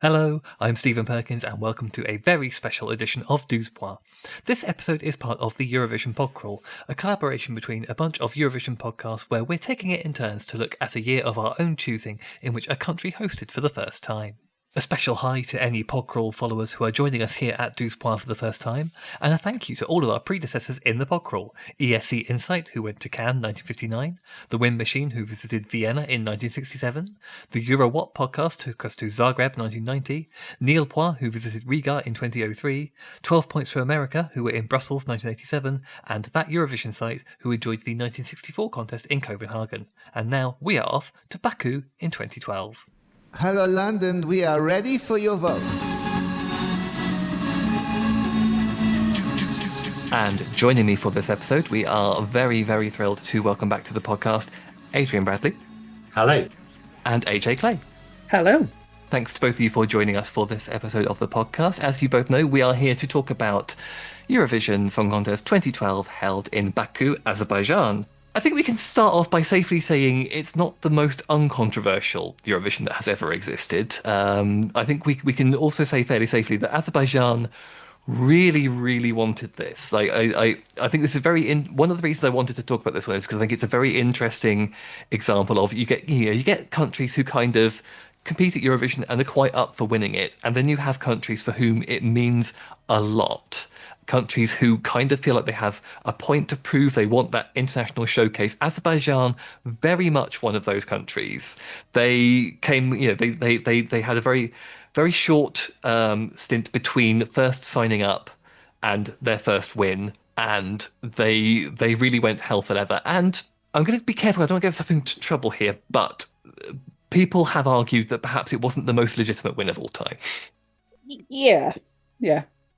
Hello, I'm Stephen Perkins and welcome to a very special edition of Douze Points. This episode is part of the Eurovision Podcrawl, a collaboration between a bunch of Eurovision podcasts where we're taking it in turns to look at a year of our own choosing in which a country hosted for the first time. A special hi to any Podcrawl followers who are joining us here at Douze Points for the first time, and a thank you to all of our predecessors in the Podcrawl, ESC Insight, who went to Cannes 1959, The Wind Machine, who visited Vienna in 1967, the Eurowatt podcast took us to Zagreb 1990, Neil Poix, who visited Riga in 2003, 12 Points for America, who were in Brussels 1987, and That Eurovision Site, who enjoyed the 1964 contest in Copenhagen. And now we are off to Baku in 2012. Hello London, we are ready for your vote. And joining me for this episode, we are very, very thrilled to welcome back to the podcast Adrian Bradley. Hello. And AJ Clay. Hello. Thanks to both of you for joining us for this episode of the podcast. As you both know, we are here to talk about Eurovision Song Contest 2012 held in Baku, Azerbaijan. I think we can start off by safely saying it's not the most uncontroversial Eurovision that has ever existed. I think we can also say fairly safely that Azerbaijan really, really wanted this. I think this is one of the reasons I wanted to talk about this one is because I think it's a very interesting example of you get countries who kind of compete at Eurovision and are quite up for winning it, and then you have countries for whom it means a lot. Countries who kind of feel like they have a point to prove, they want that international showcase. Azerbaijan, very much one of those countries. They came, they had a very, very short stint between first signing up and their first win, and they really went hell for leather. And I'm going to be careful, I don't want to get myself into trouble here, but people have argued that perhaps it wasn't the most legitimate win of all time. Yeah.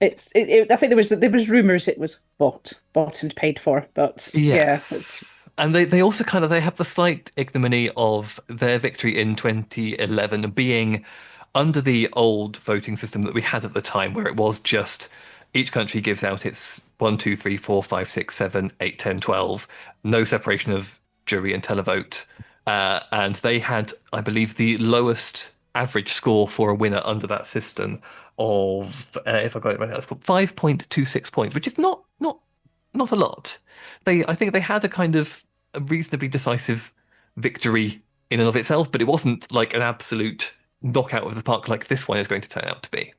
I think there was rumours it was bought and paid for, but yes. Yeah. And they also they have the slight ignominy of their victory in 2011 being under the old voting system that we had at the time, where it was just each country gives out its 1, 2, 3, 4, 5, 6, 7, 8, 10, 12, no separation of jury and televote. And they had, I believe, the lowest average score for a winner under that system of, if I got it right, that's called 5.26 points, which is not a lot. I think they had a kind of a reasonably decisive victory in and of itself, but it wasn't like an absolute knockout of the park like this one is going to turn out to be.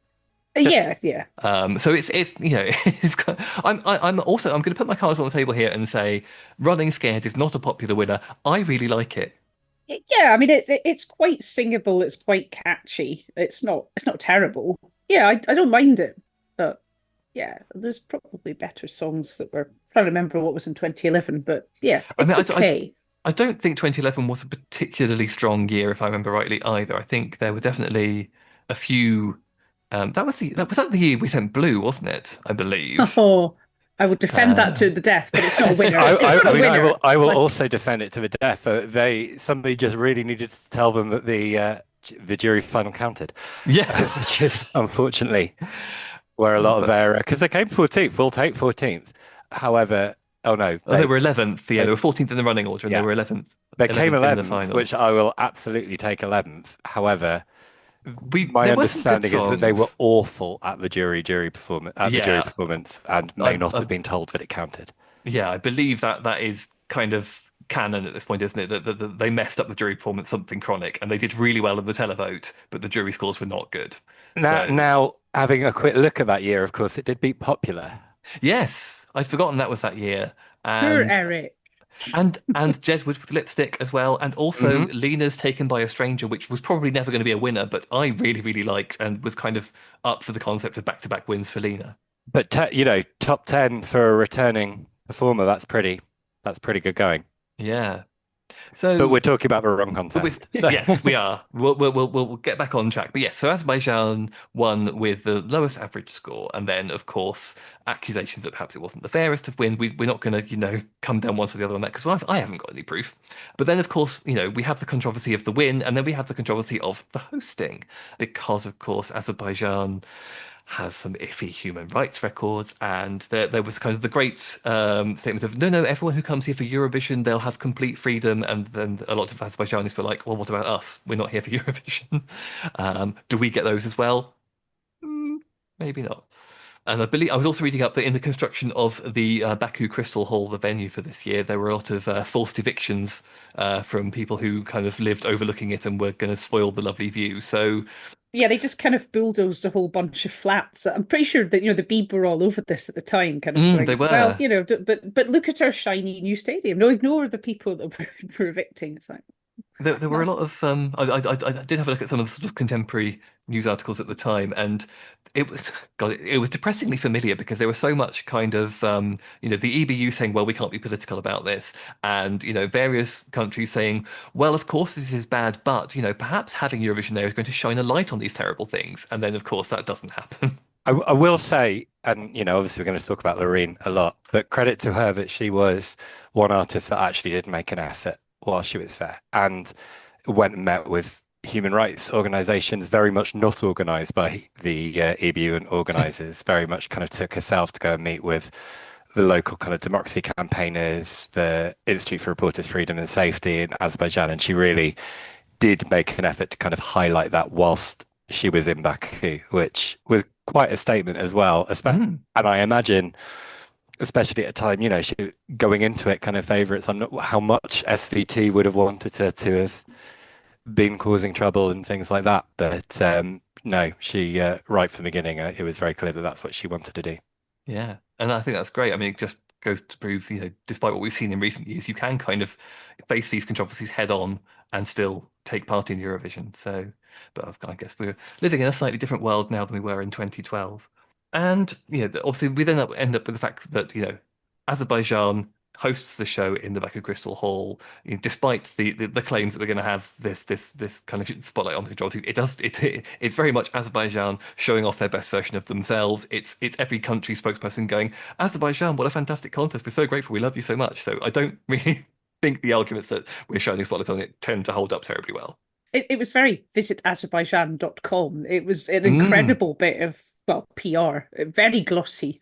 Yeah. So it's I'm going to put my cards on the table here and say Running Scared is not a popular winner. I really like it. Yeah, I mean it's quite singable, it's quite catchy. It's not terrible. Yeah, I don't mind it. But yeah, there's probably better songs that were trying to remember what was in 2011, but yeah, it's okay. I don't think 2011 was a particularly strong year, if I remember rightly, either. I think there were definitely a few. That was the year we sent Blue, wasn't it? I believe. Oh, I would defend that to the death, but it's not a winner. I will also defend it to the death. Somebody just really needed to tell them that the jury final counted. Yeah, which is unfortunately where a lot of their because they came 14th. We'll take 14th. However, they were 11th. Yeah, they were 14th in the running order, and they were 11th. They came 11th, which I will absolutely take 11th. However, my understanding is that they were awful at the jury performance and may not have been told that it counted. Yeah, I believe that is kind of canon at this point, isn't it? That they messed up the jury performance, something chronic, and they did really well in the televote, but the jury scores were not good. Now, having a quick look at that year, of course, it did beat Popular. Yes, I'd forgotten that was that year. Poor Eric. And Jedward with Lipstick as well, and also Lena's Taken by a Stranger, which was probably never going to be a winner, but I really, really liked and was kind of up for the concept of back-to-back wins for Lena. But top 10 for a returning performer, that's pretty good going. Yeah. But we're talking about the wrong contest. Yes, we are. We'll get back on track. But yes, so Azerbaijan won with the lowest average score, and then of course accusations that perhaps it wasn't the fairest of wins. We're not going to come down one to the other on that because I haven't got any proof. But then of course we have the controversy of the win, and then we have the controversy of the hosting because of course Azerbaijan has some iffy human rights records, and there was kind of the great statement of no, everyone who comes here for Eurovision, they'll have complete freedom, and then a lot of Azerbaijanis were like, well, what about us? We're not here for Eurovision. Do we get those as well? Maybe not. And I believe I was also reading up that in the construction of the Baku Crystal Hall, the venue for this year, there were a lot of forced evictions from people who kind of lived overlooking it and were going to spoil the lovely view. So yeah, they just kind of bulldozed a whole bunch of flats. I'm pretty sure that the Beeb were all over this at the time, kind of going, they were. well, but look at our shiny new stadium. No, ignore the people that were evicting. It's like there were a lot of I did have a look at some of the sort of contemporary news articles at the time, and it was depressingly familiar because there was so much kind of the EBU saying, well, we can't be political about this, and various countries saying, well, of course this is bad, but perhaps having Eurovision there is going to shine a light on these terrible things, and then of course that doesn't happen. I will say, and obviously we're going to talk about Loreen a lot, but credit to her that she was one artist that actually did make an effort while she was there and went and met with human rights organizations, very much not organized by the EBU and organizers, very much kind of took herself to go and meet with the local kind of democracy campaigners, the Institute for Reporters' Freedom and Safety in Azerbaijan. And she really did make an effort to kind of highlight that whilst she was in Baku, which was quite a statement as well. And I imagine, especially at a time, she going into it kind of favourites on how much SVT would have wanted her to have been causing trouble and things like that. But no, she right from the beginning, it was very clear that that's what she wanted to do. Yeah, and I think that's great. I mean, it just goes to prove, despite what we've seen in recent years, you can kind of face these controversies head on and still take part in Eurovision. So, but I guess we're living in a slightly different world now than we were in 2012. And obviously we then end up with the fact that Azerbaijan hosts the show in the Baku Crystal Hall, despite the claims that we're going to have this kind of spotlight on the controversy. It's very much Azerbaijan showing off their best version of themselves. It's every country spokesperson going, Azerbaijan, what a fantastic contest! We're so grateful. We love you so much. So I don't really think the arguments that we're shining spotlights on it tend to hold up terribly well. It was very visitazerbaijan.com. It was an incredible bit of PR, very glossy.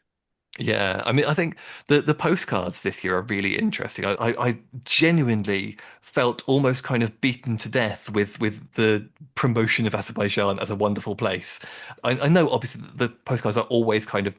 Yeah, I mean, I think the postcards this year are really interesting. I genuinely felt almost kind of beaten to death with the promotion of Azerbaijan as a wonderful place. I know obviously the postcards are always kind of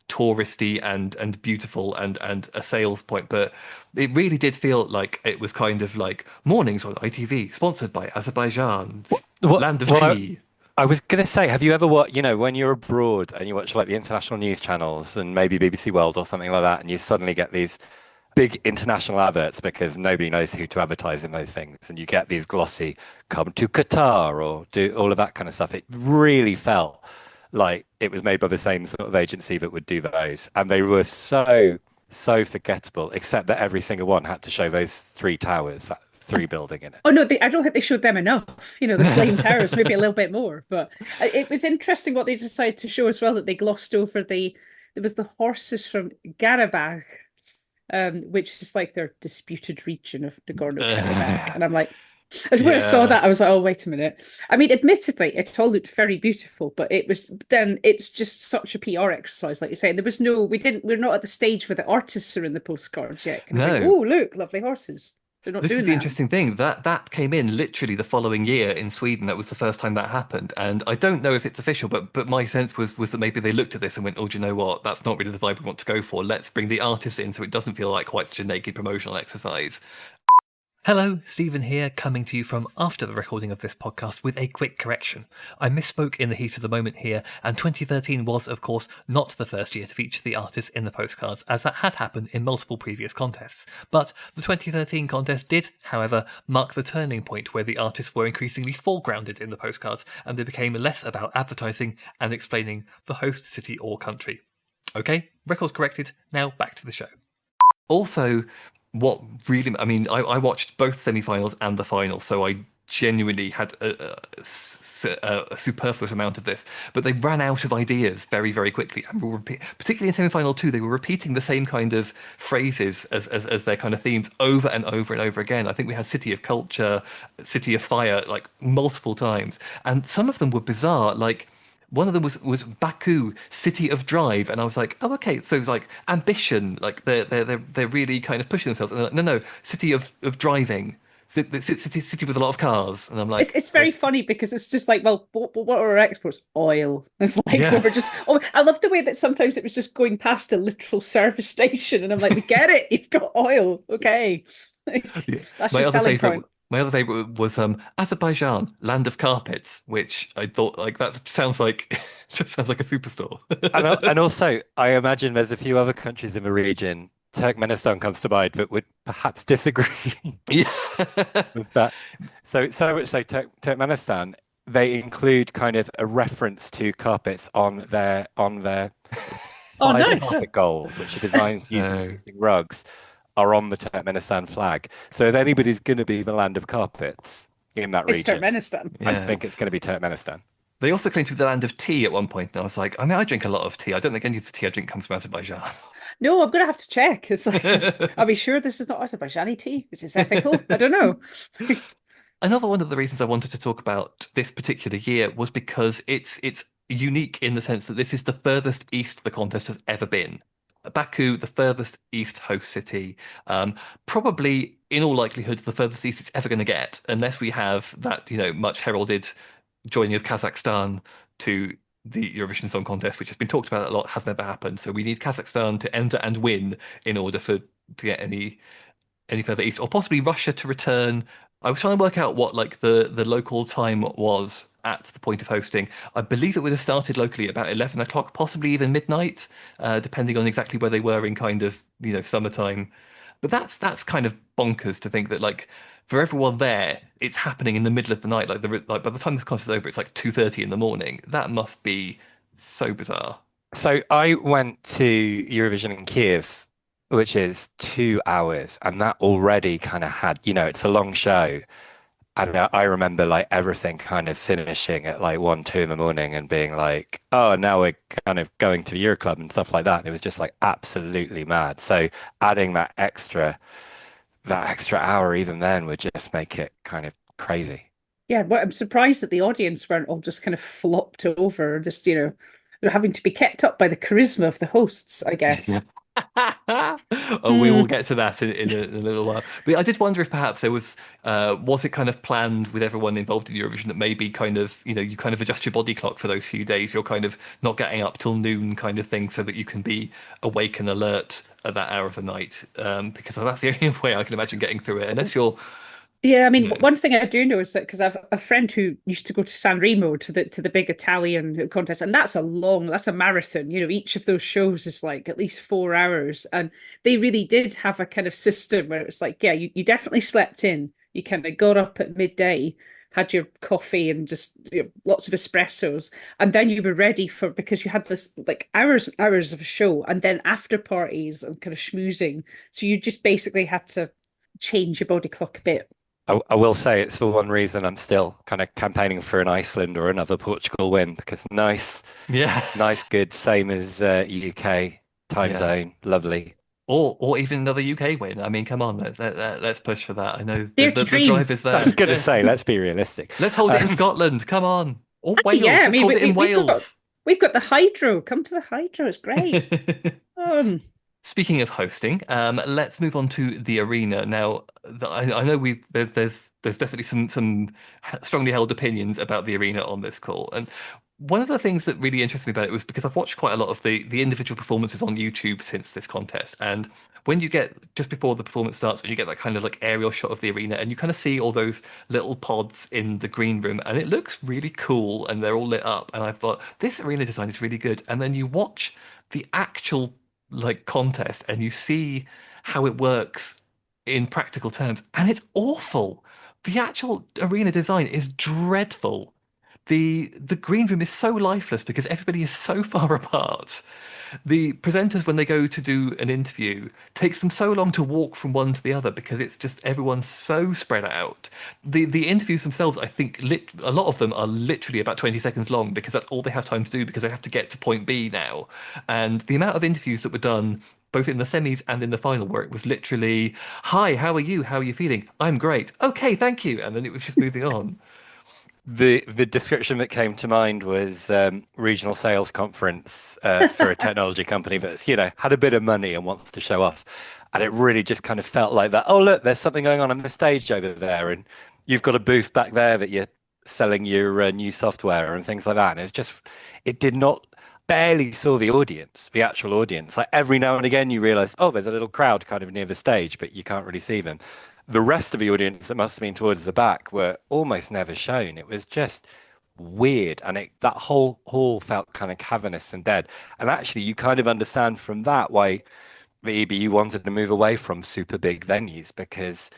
touristy and beautiful and a sales point, but it really did feel like it was kind of like mornings on ITV, sponsored by Azerbaijan, land of tea. I was going to say, have you ever watched, when you're abroad and you watch like the international news channels and maybe BBC World or something like that, and you suddenly get these big international adverts because nobody knows who to advertise in those things, and you get these glossy, come to Qatar or do all of that kind of stuff. It really felt like it was made by the same sort of agency that would do those. And they were so forgettable, except that every single one had to show those three towers, that three building in it. Oh no, I don't think they showed them enough. The flame towers, maybe a little bit more. But it was interesting what they decided to show as well, that they glossed over there was the horses from Karabakh, which is like their disputed region of Nagorno-Karabakh. And I'm like, when I saw that, I was like, oh, wait a minute. I mean, admittedly, it all looked very beautiful, but it's just such a PR exercise, like you say. We're not at the stage where the artists are in the postcards yet. No. Oh, look, lovely horses. This is the interesting thing. That came in literally the following year in Sweden. That was the first time that happened. And I don't know if it's official, but my sense was that maybe they looked at this and went, oh, do you know what? That's not really the vibe we want to go for. Let's bring the artists in so it doesn't feel like quite such a naked promotional exercise. Hello, Stephen here, coming to you from after the recording of this podcast with a quick correction. I misspoke in the heat of the moment here, and 2013 was, of course, not the first year to feature the artists in the postcards, as that had happened in multiple previous contests. But the 2013 contest did, however, mark the turning point where the artists were increasingly foregrounded in the postcards, and they became less about advertising and explaining the host city or country. Okay, record corrected, now back to the show. Also, what really, I mean, I watched both semi-finals and the final, so I genuinely had a superfluous amount of this, but they ran out of ideas very, very quickly. And particularly in semi-final 2, they were repeating the same kind of phrases as their kind of themes over and over and over again. I think we had City of Culture, City of Fire, like multiple times. And some of them were bizarre, like one of them was Baku, City of Drive, and I was like, oh, okay. So it's like ambition, like they're really kind of pushing themselves. And they're like, no, City of Driving, city with a lot of cars. And I'm like, it's very funny because it's just like, well, what are our exports? Oil. It's like yeah. we're just. Oh, I love the way that sometimes it was just going past a literal service station, and I'm like, we get it. You've got oil, okay. Yeah. That's your selling point. My other favorite was Azerbaijan, land of carpets, which I thought like that sounds like just sounds like a superstore. And also, I imagine there's a few other countries in the region. Turkmenistan comes to mind that would perhaps disagree Yeah. with that. So much so, Turkmenistan, they include kind of a reference to carpets on their Oh, five nice. carpet goals, which are designs using rugs, are on the Turkmenistan flag. So if anybody's going to be the land of carpets in that It's region, Turkmenistan. I think it's going to be Turkmenistan. They also claim to be the land of tea at one point, and I was like, I mean, I drink a lot of tea. I don't think any of the tea I drink comes from Azerbaijan. No, I'm gonna have to check. It's like, are we sure this is not Azerbaijani tea? Is this ethical? I don't know. Another one of the reasons I wanted to talk about this particular year was because it's unique in the sense that this is the furthest east the contest has ever been. Baku, the furthest east host city, probably in all likelihood the furthest east it's ever going to get, unless we have that much heralded joining of Kazakhstan to the Eurovision Song Contest, which has been talked about a lot, has never happened. So we need Kazakhstan to enter and win in order to get any further east, or possibly Russia to return. I was trying to work out what like the local time was at the point of hosting. I believe it would have started locally about 11 o'clock, possibly even midnight, depending on exactly where they were in kind of summertime. But that's kind of bonkers to think that like for everyone there, it's happening in the middle of the night. Like by the time the contest is over, it's like 2:30 in the morning. That must be so bizarre. So I went to Eurovision in Kiev, which is 2 hours, and that already kind of had, it's a long show. And I remember like everything kind of finishing at like 1, 2 in the morning and being like, oh, now we're kind of going to Euroclub and stuff like that. It was just like absolutely mad. So adding that extra hour even then would just make it kind of crazy. Yeah, but I'm surprised that the audience weren't all just kind of flopped over, just, they're having to be kept up by the charisma of the hosts, I guess. Oh, we will get to that in a little while. But I did wonder if perhaps there was it kind of planned with everyone involved in Eurovision that maybe kind of, you kind of adjust your body clock for those few days. You're kind of not getting up till noon kind of thing so that you can be awake and alert at that hour of the night. Because that's the only way I can imagine getting through it. Unless you're Yeah, I mean, one thing I do know is that because I've a friend who used to go to San Remo to the big Italian contest, and that's a marathon. Each of those shows is like at least 4 hours, and they really did have a kind of system where it was like, yeah, you definitely slept in. You kind of got up at midday, had your coffee and just lots of espressos, and then you were ready because you had this like hours and hours of a show, and then after parties and kind of schmoozing. So you just basically had to change your body clock a bit. I will say it's the one reason I'm still kind of campaigning for an Iceland or another Portugal win because nice, good, same as UK time zone, lovely. Or even another UK win. I mean, come on, let's push for that. I know the drive is there. I was going to say, let's be realistic. Let's hold it in Scotland. Come on, or Wales. Yeah, let's hold it in Wales. We've got the hydro. Come to the hydro. It's great. Speaking of hosting, let's move on to the arena. Now, I know there's definitely some strongly held opinions about the arena on this call, and one of the things that really interested me about it was because I've watched quite a lot of the individual performances on YouTube since this contest, and when you get just before the performance starts, when you get that kind of like aerial shot of the arena, and you kind of see all those little pods in the green room, and it looks really cool, and they're all lit up, and I thought this arena design is really good, and then you watch the actual like contest and you see how it works in practical terms and it's awful. The actual arena design is dreadful. The green room is so lifeless because everybody is so far apart. The presenters, when they go to do an interview, takes them so long to walk from one to the other because it's just everyone's so spread out. The interviews themselves, I think, a lot of them are literally about 20 seconds long because that's all they have time to do because they have to get to point B now. And the amount of interviews that were done both in the semis and in the final where it was literally, hi, how are you? How are you feeling? I'm great. Okay, thank you. And then it was just moving on. The description that came to mind was regional sales conference for a technology company that's, had a bit of money and wants to show off. And it really just kind of felt like that. Oh, look, there's something going on the stage over there. And you've got a booth back there that you're selling your new software and things like that. And it did not, barely saw the audience, the actual audience. Like every now and again, you realize, oh, there's a little crowd kind of near the stage, but you can't really see them. The rest of the audience that must have been towards the back were almost never shown. It was just weird. And that whole hall felt kind of cavernous and dead. And actually, you kind of understand from that why the EBU wanted to move away from super big venues, because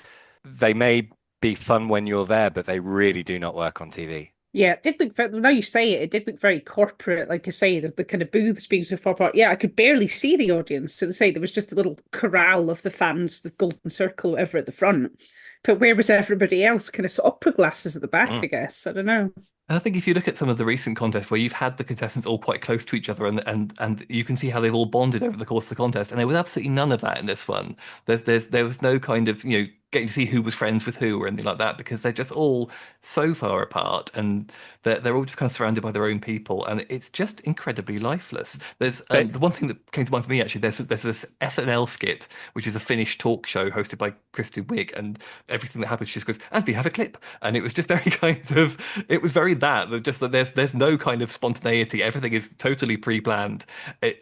they may be fun when you're there, but they really do not work on TV. Yeah, it did look very, now you say it, it did look very corporate, like I say, the kind of booths being so far apart. Yeah, I could barely see the audience. So to say there was just a little corral of the fans, the golden circle, whatever at the front. But where was everybody else? Kind of opera glasses at the back, I guess. I don't know. And I think if you look at some of the recent contests where you've had the contestants all quite close to each other and you can see how they've all bonded over the course of the contest, and there was absolutely none of that in this one. There was no kind of, getting to see who was friends with who or anything like that, because they're just all so far apart and they're all just kind of surrounded by their own people, and it's just incredibly lifeless. There's the one thing that came to mind for me actually. There's this SNL skit which is a Finnish talk show hosted by Kristen Wiig, and everything that happens she just goes, "And we have a clip," and it was just very it was very just that there's no kind of spontaneity. Everything is totally pre-planned.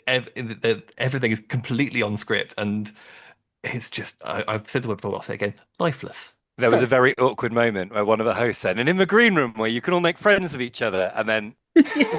Everything is completely on script, and it's just, I've said the word before, I'll say it again, lifeless. There was a very awkward moment where one of the hosts said, "And in the green room where you can all make friends with each other," and then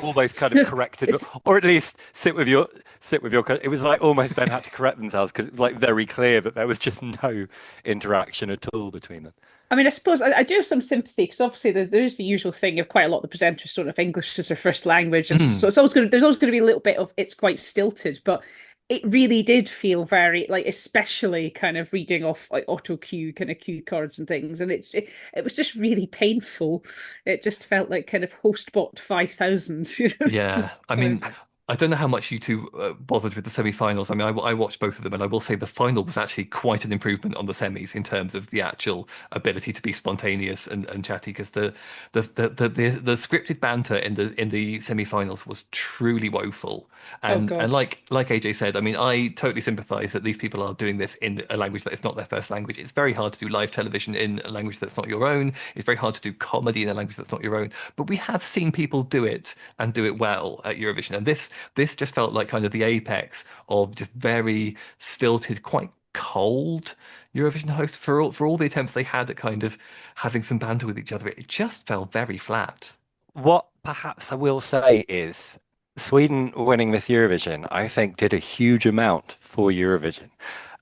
almost kind of corrected, or at least sit with your. It was like almost Ben had to correct themselves because it was like very clear that there was just no interaction at all between them. I mean, I suppose I do have some sympathy because obviously there's the usual thing of quite a lot of the presenters don't have English as their first language, and so there's always going to be a little bit of it's quite stilted, but it really did feel very like, especially kind of reading off like auto cue kind of cue cards and things, and it was just really painful. It just felt like kind of HostBot 5000. Yeah, I mean. I don't know how much you two bothered with the semi-finals. I mean, I watched both of them, and I will say the final was actually quite an improvement on the semis in terms of the actual ability to be spontaneous and chatty. Because the scripted banter in the semi-finals was truly woeful. And like AJ said, I mean, I totally sympathise that these people are doing this in a language that is not their first language. It's very hard to do live television in a language that's not your own. It's very hard to do comedy in a language that's not your own. But we have seen people do it and do it well at Eurovision, and this just felt like kind of the apex of just very stilted, quite cold Eurovision host for all the attempts they had at kind of having some banter with each other. It just felt very flat. What perhaps I will say is Sweden winning this Eurovision, I think, did a huge amount for Eurovision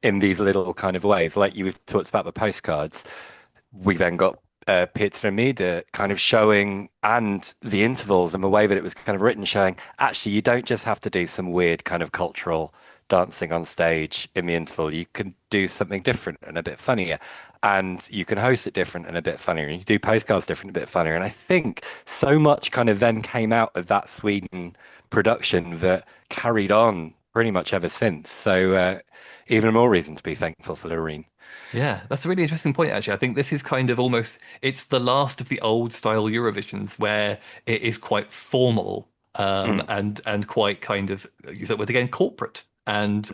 in these little kind of ways. Like you talked about the postcards, we then got Petra Mede kind of showing, and the intervals and the way that it was kind of written, showing actually you don't just have to do some weird kind of cultural dancing on stage in the interval. You can do something different and a bit funnier, and you can host it different and a bit funnier. You can do postcards different and a bit funnier. And I think so much kind of then came out of that Sweden production that carried on pretty much ever since. So even more reason to be thankful for Loreen. Yeah, that's a really interesting point, actually. I think this is kind of almost, it's the last of the old style Eurovisions where it is quite formal and quite kind of, use that word again, corporate. And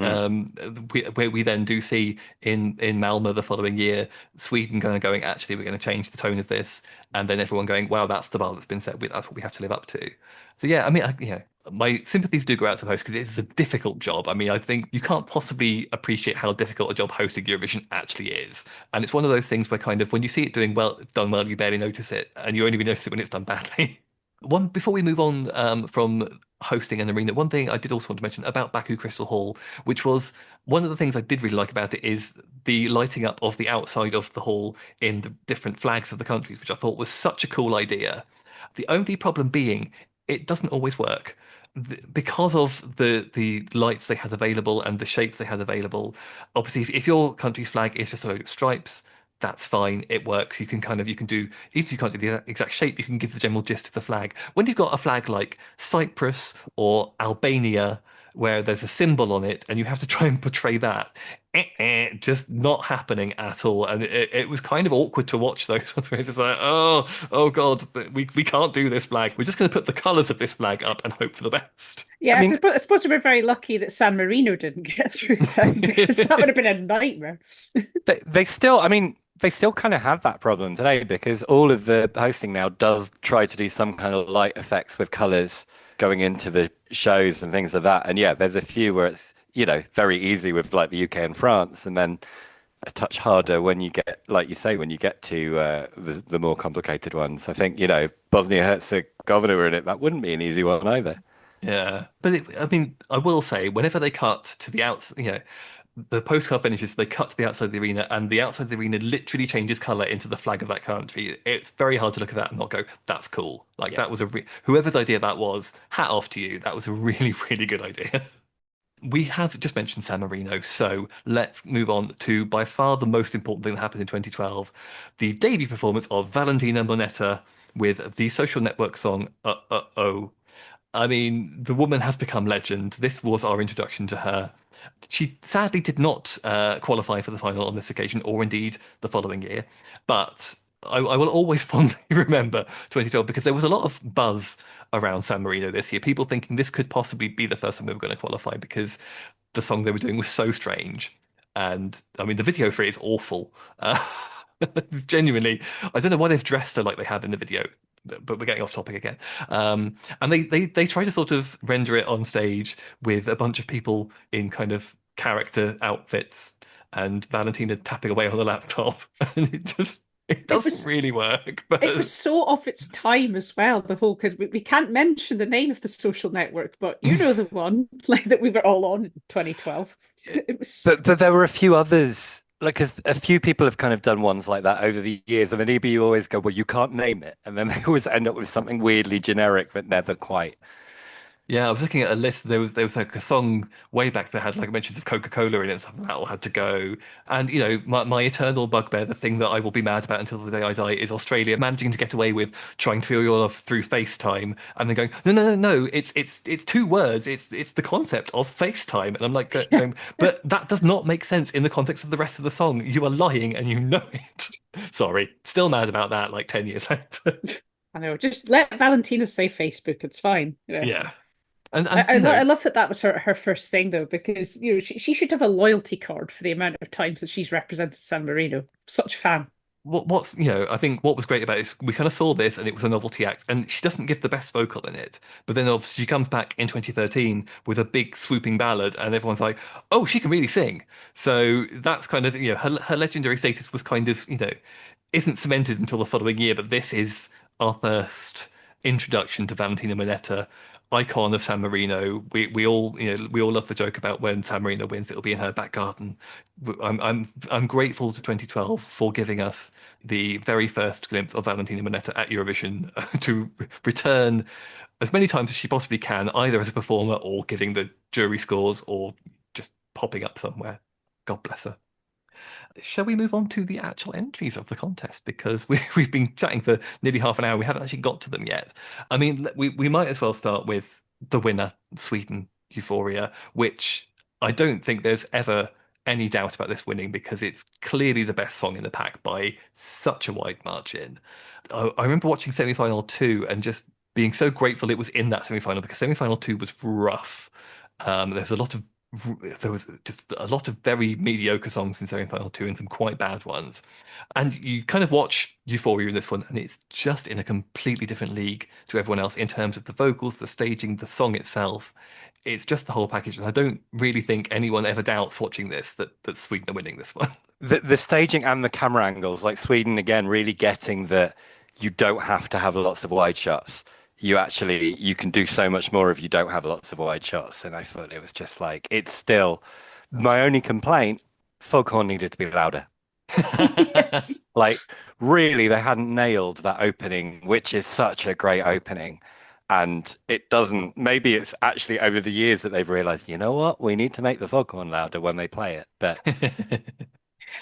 we then do see in Malmö the following year, Sweden kind of going, actually, we're going to change the tone of this. And then everyone going, wow, that's the bar that's been set with, that's what we have to live up to. So yeah, I mean, my sympathies do go out to the host because it's a difficult job. I mean, I think you can't possibly appreciate how difficult a job hosting Eurovision actually is. And it's one of those things where kind of when you see it done well, you barely notice it, and you only notice it when it's done badly. Before we move on from hosting and arena, one thing I did also want to mention about Baku Crystal Hall, which was one of the things I did really like about it, is the lighting up of the outside of the hall in the different flags of the countries, which I thought was such a cool idea. The only problem being it doesn't always work. Because of the lights they had available and the shapes they had available. Obviously, if your country's flag is just a load of stripes, that's fine. It works. You can do, even if you can't do the exact shape, you can give the general gist of the flag. When you've got a flag like Cyprus or Albania, where there's a symbol on it and you have to try and portray that, just not happening at all. And it was kind of awkward to watch those ones where it's just like, oh God, we can't do this flag. We're just going to put the colours of this flag up and hope for the best. Yeah, I suppose we're very lucky that San Marino didn't get through then, because that would have been a nightmare. They still, they still kind of have that problem today because all of the hosting now does try to do some kind of light effects with colors going into the shows and things like that. And yeah, there's a few where it's, very easy with like the UK and France, and then a touch harder when you get, like you say, when you get to the more complicated ones. I think, Bosnia-Herzegovina were in it. That wouldn't be an easy one either. Yeah, but I will say, whenever they cut to the outside, the postcard finishes, they cut to the outside of the arena, and the outside of the arena literally changes color into the flag of that country. It's very hard to look at that and not go, "That's cool." Like that was whoever's idea that was. Hat off to you. That was a really, really good idea. We have just mentioned San Marino, so let's move on to by far the most important thing that happened in 2012, the debut performance of Valentina Monetta with the social network song Oh. I mean, the woman has become legend. This was our introduction to her. She sadly did not qualify for the final on this occasion, or indeed the following year. But I will always fondly remember 2012 because there was a lot of buzz around San Marino this year. People thinking this could possibly be the first time they were going to qualify because the song they were doing was so strange. And I mean, the video for it is awful. It's genuinely, I don't know why they've dressed her like they have in the video, but we're getting off topic again. And they try to sort of render it on stage with a bunch of people in kind of character outfits and Valentina tapping away on the laptop, and it doesn't really work. But it was so off its time as well. The whole, because we can't mention the name of the social network, but you know the one like that we were all on in 2012. It was, but there were a few others. Like, 'cause a few people have kind of done ones like that over the years, and then either you always go, well, you can't name it, and then they always end up with something weirdly generic, but never quite. Yeah, I was looking at a list. There was like a song way back that had like mentions of Coca-Cola in it. Something that all had to go. And my eternal bugbear, the thing that I will be mad about until the day I die, is Australia managing to get away with trying to feel your love through FaceTime, and then going, no, it's two words. It's the concept of FaceTime, and I'm like, but that does not make sense in the context of the rest of the song. You are lying, and you know it. Sorry, still mad about that. Like 10 years later. I know. Just let Valentina say Facebook. It's fine. Yeah. And I love that was her first thing though, because she should have a loyalty card for the amount of times that she's represented San Marino. Such a fan. I think what was great about it is we kind of saw this and it was a novelty act, and she doesn't give the best vocal in it, but then obviously she comes back in 2013 with a big swooping ballad, and everyone's like, oh, she can really sing. So that's kind of her legendary status was kind of isn't cemented until the following year, but this is our first introduction to Valentina Monetta, icon of San Marino. We all love the joke about when San Marino wins, it'll be in her back garden. I'm grateful to 2012 for giving us the very first glimpse of Valentina Monetta at Eurovision to return as many times as she possibly can, either as a performer or giving the jury scores or just popping up somewhere. God bless her. Shall we move on to the actual entries of the contest? Because we've been chatting for nearly half an hour. We haven't actually got to them yet. I mean, we might as well start with the winner, Sweden, Euphoria, which I don't think there's ever any doubt about this winning because it's clearly the best song in the pack by such a wide margin. I remember watching semi-final 2 and just being so grateful it was in that semi-final because semi-final 2 was rough. There was just a lot of very mediocre songs in semi-final 2 and some quite bad ones. And you kind of watch Euphoria in this one, and it's just in a completely different league to everyone else in terms of the vocals, the staging, the song itself. It's just the whole package. And I don't really think anyone ever doubts watching this that Sweden are winning this one. The staging and the camera angles, like Sweden again, really getting that you don't have to have lots of wide shots. You can do so much more if you don't have lots of wide shots. And I thought it was just like, it's still my only complaint, foghorn needed to be louder. Yes. Like, really, they hadn't nailed that opening, which is such a great opening. And it doesn't, maybe it's actually over the years that they've realized, you know what, we need to make the foghorn louder when they play it. But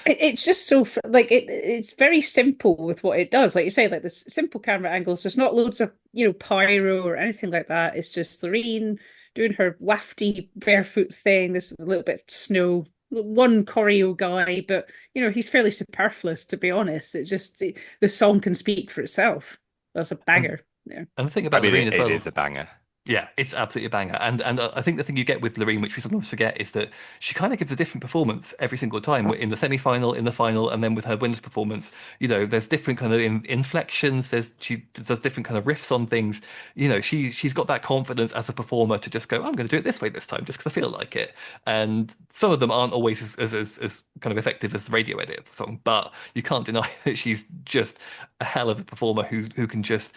it's just so it's very simple with what it does. Like you say, like the simple camera angles. There's not loads of pyro or anything like that. It's just Loreen doing her wafty barefoot thing. There's a little bit of snow one choreo guy, but he's fairly superfluous, to be honest. It just the song can speak for itself. That's a banger. Yeah. And the thing about Loreen as well, it is a banger. Yeah, it's absolutely a banger. And I think the thing you get with Loreen, which we sometimes forget, is that she kind of gives a different performance every single time. In the semi-final, in the final, and then with her winners performance, there's different kind of inflections. She does different kind of riffs on things. She's got that confidence as a performer to just go, I'm going to do it this way this time, just because I feel like it. And some of them aren't always as kind of effective as the radio edit of the song, but you can't deny that she's just a hell of a performer who can just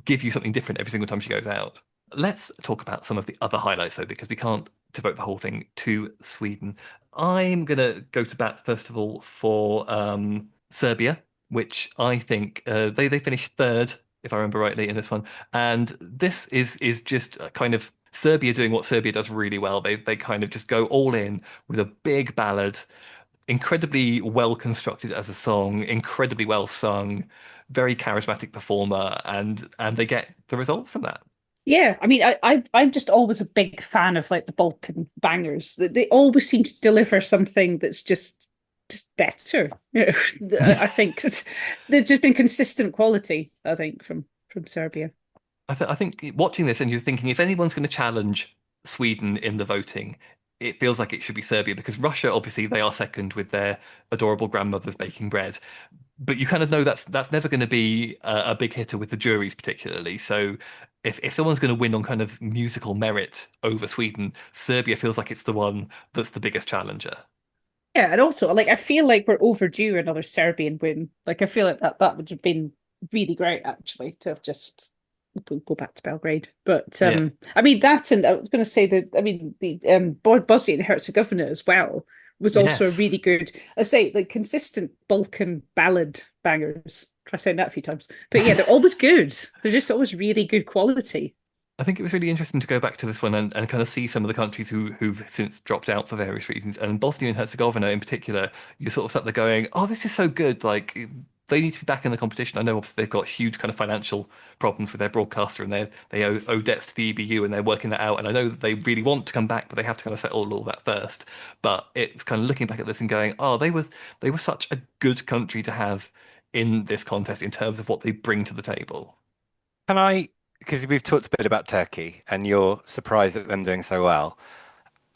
give you something different every single time she goes out. Let's talk about some of the other highlights, though, because we can't devote the whole thing to Sweden. I'm going to go to bat, first of all, for Serbia, which I think they finished third, if I remember rightly, in this one. And this is just kind of Serbia doing what Serbia does really well. They kind of just go all in with a big ballad, incredibly well constructed as a song, incredibly well sung, very charismatic performer, and they get the results from that. Yeah, I mean, I'm just always a big fan of like the Balkan bangers. They always seem to deliver something that's just better. I think there's just been consistent quality, I think, from Serbia. I think watching this and you're thinking, if anyone's going to challenge Sweden in the voting, it feels like it should be Serbia, because Russia, obviously, they are second with their adorable grandmothers baking bread. But you kind of know that's never going to be a big hitter with the juries, particularly. So if someone's going to win on kind of musical merit over Sweden, Serbia feels like it's the one that's the biggest challenger. Yeah, and also, like, I feel like we're overdue another Serbian win. Like, I feel like that would have been really great, actually, to have just go back to Belgrade. But I mean that, and I was going to say that the Bosnia and Herzegovina as well was also a really good. I say like consistent Balkan ballad bangers. Try saying that a few times, but yeah, they're always good. They're just always really good quality. I think it was really interesting to go back to this one and kind of see some of the countries who've since dropped out for various reasons. And Bosnia and Herzegovina in particular, you sort of sat there going, oh, this is so good. Like, they need to be back in the competition. I know obviously they've got huge kind of financial problems with their broadcaster, and they owe debts to the EBU, and they're working that out. And I know that they really want to come back, but they have to kind of settle all that first. But it's kind of looking back at this and going, oh, they were such a good country to have in this contest in terms of what they bring to the table. Because we've talked a bit about Turkey and you're surprised at them doing so well.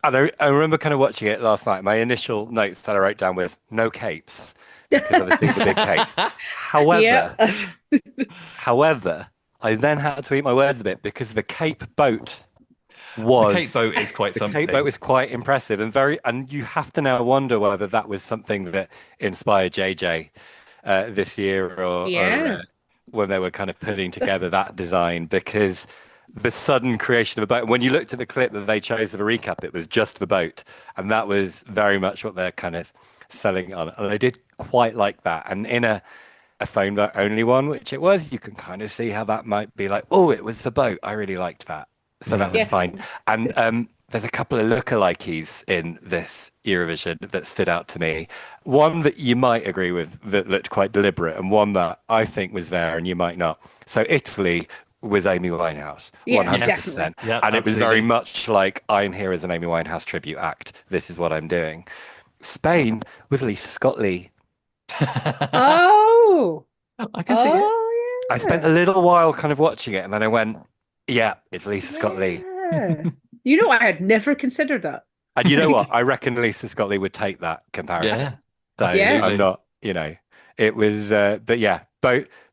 And I remember kind of watching it last night. My initial notes that I wrote down was no capes, because obviously the big capes. However, I then had to eat my words a bit, because the Cape boat the Cape boat is quite something. The Cape boat was quite impressive and you have to now wonder whether that was something that inspired JJ this year or when they were kind of putting together that design, because the sudden creation of a boat, when you looked at the clip that they chose of a recap, it was just the boat, and that was very much what they're kind of selling on. And I did quite like that. And in a phone vote only one, which it was, you can kind of see how that might be like, oh, it was the boat. I really liked that. So that was fine. And there's a couple of lookalikes in this Eurovision that stood out to me. One that you might agree with that looked quite deliberate, and one that I think was there and you might not. So Italy was Amy Winehouse, 100%. Yeah, and it was very much like, I'm here as an Amy Winehouse tribute act. This is what I'm doing. Spain was Lisa Scott-Lee. Oh! I can see it. Yeah. I spent a little while kind of watching it, and then I went, yeah, it's Lisa Scott-Lee. You know, I had never considered that. And you know what? I reckon Lisa Scott-Lee would take that comparison. So I'm not, it was, but yeah,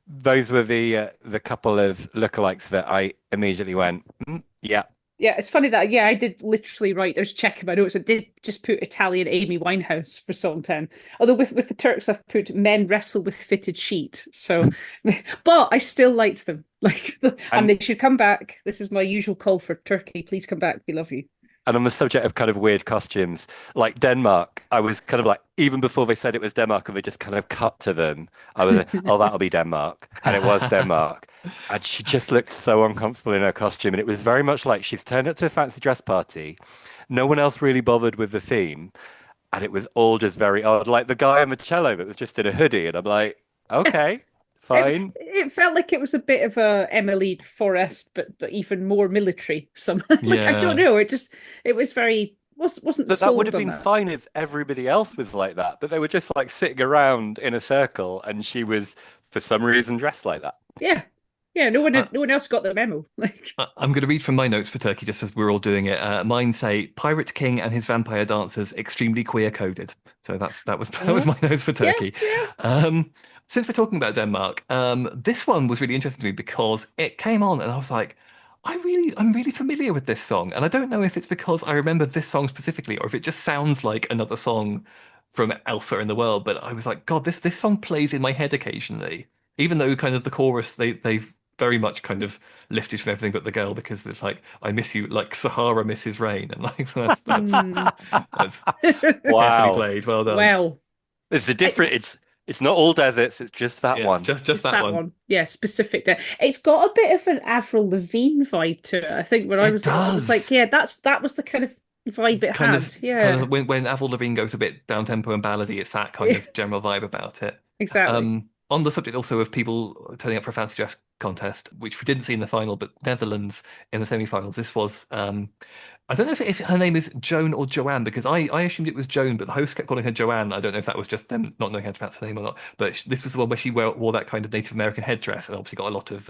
those were the couple of lookalikes that I immediately went, yeah. Yeah, it's funny that, I did literally write, I was checking my notes, I did just put Italian Amy Winehouse for song 10. Although with the Turks, I've put men wrestle with fitted sheet. So, but I still liked them. And they should come back. This is my usual call for Turkey. Please come back. We love you. And on the subject of kind of weird costumes, like Denmark, I was kind of like, even before they said it was Denmark and they just kind of cut to them, I was like, oh, that'll be Denmark. And it was Denmark. And she just looked so uncomfortable in her costume. And it was very much like she's turned up to a fancy dress party. No one else really bothered with the theme. And it was all just very odd. Like the guy on the cello that was just in a hoodie. And I'm like, okay. Fine. It felt like it was a bit of a Emily Forrest, but even more military. I don't know. It was very wasn't That sold would have on been that. fine if everybody else was like that, but they were just like sitting around in a circle, and she was for some reason dressed like that. Yeah, yeah. No one else got the memo. Like, I'm going to read from my notes for Turkey just as we're all doing it. Mine say Pirate King and his vampire dancers extremely queer coded. So that was my notes for yeah, Turkey. yeah. Since we're talking about Denmark, this one was really interesting to me because it came on and I was like, I'm really familiar with this song, and I don't know if it's because I remember this song specifically or if it just sounds like another song from elsewhere in the world. But I was like, God, this song plays in my head occasionally, even though kind of the chorus they've very much kind of lifted from everything but the girl because it's like I miss you like Sahara misses rain, and like that's carefully Wow. played. Well done. Well, It's a different. It's not all deserts. It's just that Yeah, one. just that one. Yeah, specific. It's got a bit of an Avril Lavigne vibe to it. I think when I was like, yeah, that was the kind of vibe it kind had. of Yeah, when Avril Lavigne goes a bit down tempo and ballady, it's that kind of general vibe about it. exactly. On the subject also of people turning up for a fancy dress contest, which we didn't see in the final, but Netherlands in the semi-final. This was I don't know if her name is Joan or Joanne because I assumed it was Joan, but the host kept calling her Joanne. I don't know if that was just them not knowing how to pronounce her name or not. But this was the one where she wore that kind of Native American headdress and obviously got a lot of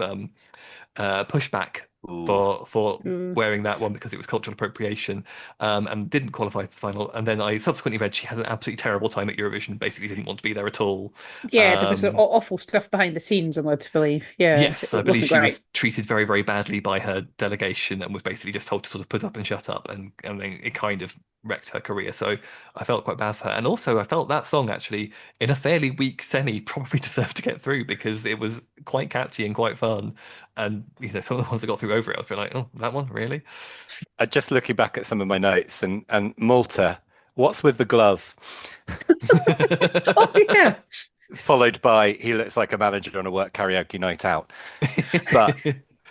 pushback Ooh. for Mm. wearing that one because it was cultural appropriation, and didn't qualify for the final. And then I subsequently read she had an absolutely terrible time at Eurovision, basically didn't want to be there at all. Yeah, there was awful stuff behind the scenes, I'm led to believe. Yeah, Yes, I it believe wasn't she great. was treated very, very badly by her delegation and was basically just told to sort of put up and shut up, and then it kind of wrecked her career. So I felt quite bad for her. And also I felt that song actually in a fairly weak semi probably deserved to get through because it was quite catchy and quite fun. And some of the ones that got through over it, I was like, oh, that one, really? Just looking back at some of my notes and Malta. What's with the glove? Oh yeah, Followed by he looks like a manager on a work karaoke night out. But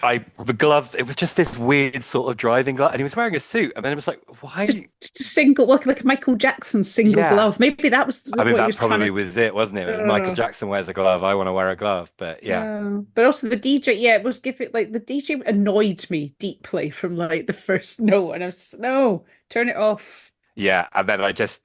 the glove, it was just this weird sort of driving glove, and he was wearing a suit, and then it was like, why? just a single, like a Michael Jackson single Yeah. glove. Maybe that was I mean, what he that was trying probably to. was it, wasn't it? It was Michael Jackson wears a glove. I want to wear a glove, but yeah. But also the DJ, yeah, it was give it like the DJ annoyed me deeply from like the first note, and I was just, no, turn it off. Yeah, and then I just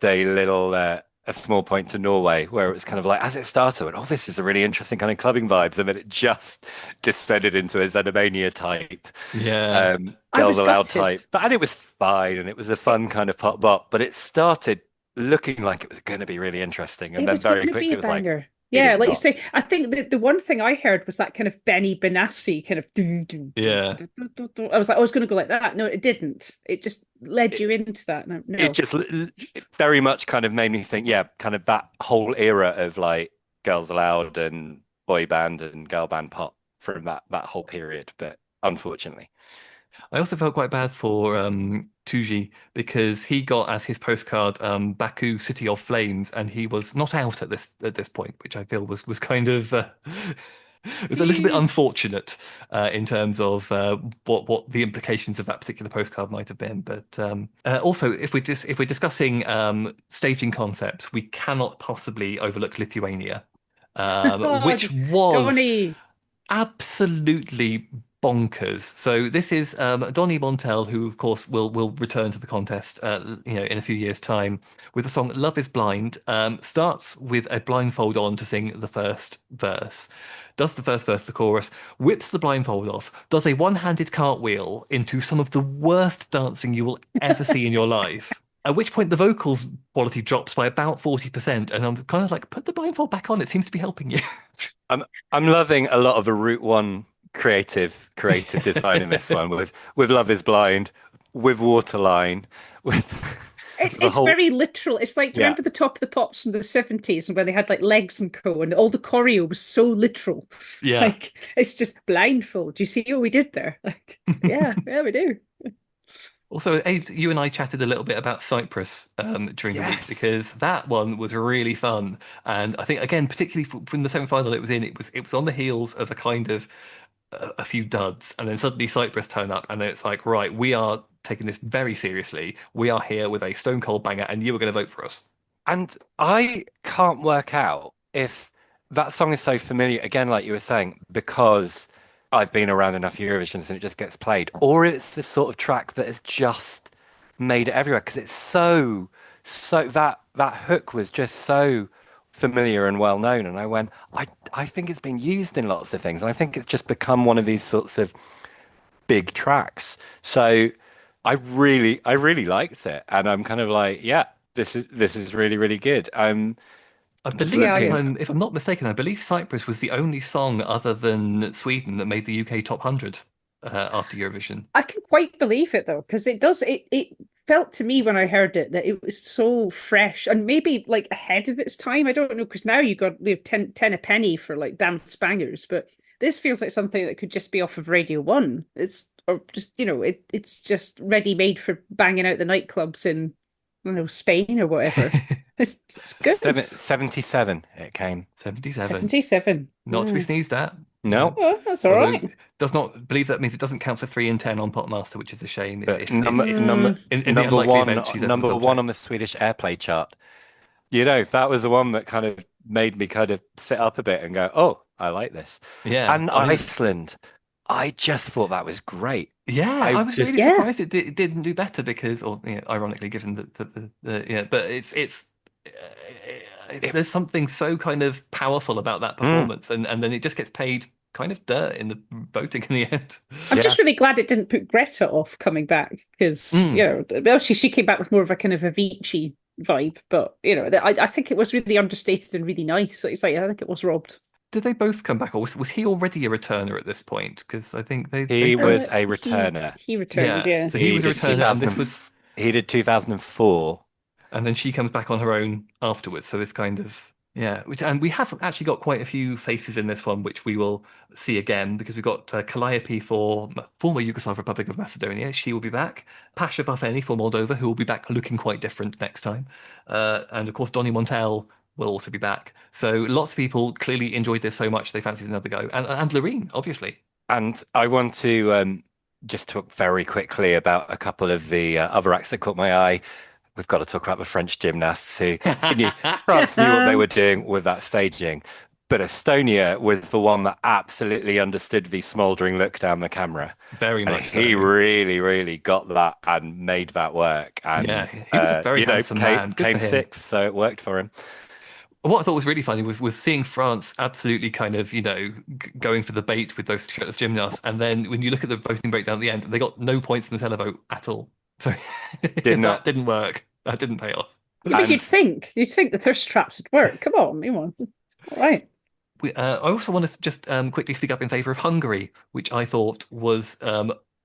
a little a small point to Norway where it was kind of like as it started, I went, oh, this is a really interesting kind of clubbing vibes, and then it just descended into a Xenomania type, Yeah. I Girls was Aloud gutted. type. But and it was fine, and it was a fun kind of pop bop, but it started looking like it was going to be really interesting, and It then was going very to be quickly a it was like, banger. it Yeah, is like you not. say, I think the one thing I heard was that kind of Benny Benassi kind of do, do, do, Yeah. do, do, do, do. I was like, I was going to go like that. No, it didn't. It just led you into that. No, It no. just it very much kind of made me think, yeah, kind of that whole era of like Girls Aloud and boy band and girl band pop from that whole period. But unfortunately, I also felt quite bad for Tuji because he got as his postcard Baku City of Flames, and he was not out at this point, which I feel was kind of it was a little bit unfortunate in terms of what the implications of that particular postcard might have been. But also, if we're discussing staging concepts, we cannot possibly overlook Lithuania, Oh, which was Donny. absolutely bonkers. So this is Donny Montel, who of course will return to the contest, in a few years' time, with the song "Love Is Blind." Starts with a blindfold on to sing the first verse. Does the first verse, the chorus, whips the blindfold off, does a one-handed cartwheel into some of the worst dancing you will ever see in your life. At which point the vocals quality drops by about 40%, and I'm kind of like, put the blindfold back on. It seems to be helping you. I'm loving a lot of the Route One creative design in this one with Love Is Blind, with Waterline, with the It's whole very literal. It's like, do you yeah. remember the Top of the Pops from the 70s and where they had like legs and co and all the choreo was so literal. Yeah. Like it's just blindfold. Do you see what we did there? Like, yeah, yeah, we do. Also, Abe, you and I chatted a little bit about Cyprus during the week Yes. because that one was really fun, and I think again, particularly from the semi-final it was in, it was on the heels of a kind of a few duds, and then suddenly Cyprus turn up, and then it's like, right, we are taking this very seriously. We are here with a stone cold banger, and you are going to vote for us. And I can't work out if that song is so familiar, again, like you were saying, because I've been around enough Eurovisions and it just gets played, or it's this sort of track that has just made it everywhere because it's so that hook was just so familiar and well known. And I went, I think it's been used in lots of things, and I think it's just become one of these sorts of big tracks. So I really liked it, and I'm kind of like, yeah, this is really really good. I Just believe, looking. if I'm not mistaken, I believe Cyprus was the only song other than Sweden that made the UK top 100 after Eurovision. I can quite believe it though, because it felt to me when I heard it that it was so fresh and maybe like ahead of its time. I don't know, because now you have 10 a penny for like dance bangers, but this feels like something that could just be off of Radio One. It's or just it's just ready made for banging out the nightclubs in, I don't know, Spain or whatever. It's good. 77 it came. 77. 77. Not to be sneezed at. No. Oh, that's all Although right. does not believe that means it doesn't count for 3 in 10 on Popmaster, which is a shame. But number In the number unlikely one event she's ever number filmed one it. on the Swedish Airplay chart. That was the one that kind of made me kind of sit up a bit and go, oh, I like this. Yeah, And Iceland, I just thought that was great. yeah, I was really Yeah. surprised it didn't do better because, or ironically, given but there's something so kind of powerful about that performance, and then it just gets paid kind of dirt in the voting in the end. I'm just really glad it didn't put Greta off coming back because, well, she came back with more of a kind of Avicii vibe, but I think it was really understated and really nice. It's like I think it was robbed. Did they both come back, or was he already a returner at this point? Because I think He they was a returner. He returned, yeah. So he was a returner, and this was He did 2004. and then she comes back on her own afterwards. So this kind of and we have actually got quite a few faces in this one, which we will see again because we've got Calliope for former Yugoslav Republic of Macedonia. She will be back. Pasha Buffeni for Moldova, who will be back looking quite different next time. And of course, Donny Montel will also be back. So lots of people clearly enjoyed this so much they fancied another go. And Loreen, obviously. And I want to just talk very quickly about a couple of the other acts that caught my eye. We've got to talk about the French gymnasts who France knew what they were doing with that staging. But Estonia was the one that absolutely understood the smouldering look down the camera. Very And much so. he really, really got that and made that work. And Yeah, he was a very handsome man. Good came for him. sixth, so it worked for him. What I thought was really funny was seeing France absolutely kind of, going for the bait with those gymnasts. And then when you look at the voting breakdown at the end, they got no points in the televote at all. So that didn't work. That didn't pay off. But you'd think the thirst traps would work. Come on. All right. I also want to just quickly speak up in favour of Hungary, which I thought was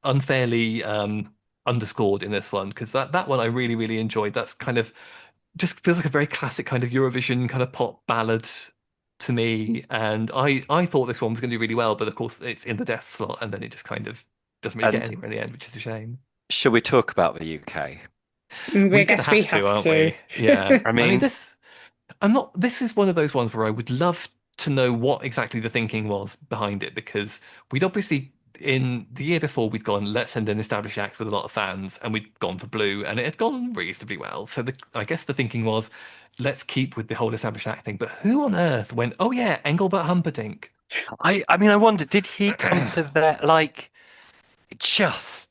unfairly underscored in this one, because that one I really, really enjoyed. That's kind of just feels like a very classic kind of Eurovision kind of pop ballad to me. And I thought this one was going to do really well, but of course it's in the death slot, and then it just kind of doesn't really get anywhere in the end, which is a shame. Should we talk about the UK? I guess we have aren't to. we? Yeah. I mean, this is one of those ones where I would love to know what exactly the thinking was behind it, because we'd obviously, in the year before, we'd gone, let's send an established act with a lot of fans, and we'd gone for Blue, and it had gone reasonably well. So I guess the thinking was, let's keep with the whole established act thing. But who on earth went, oh yeah, Engelbert Humperdink? I mean, I wonder, did he come to that, like, just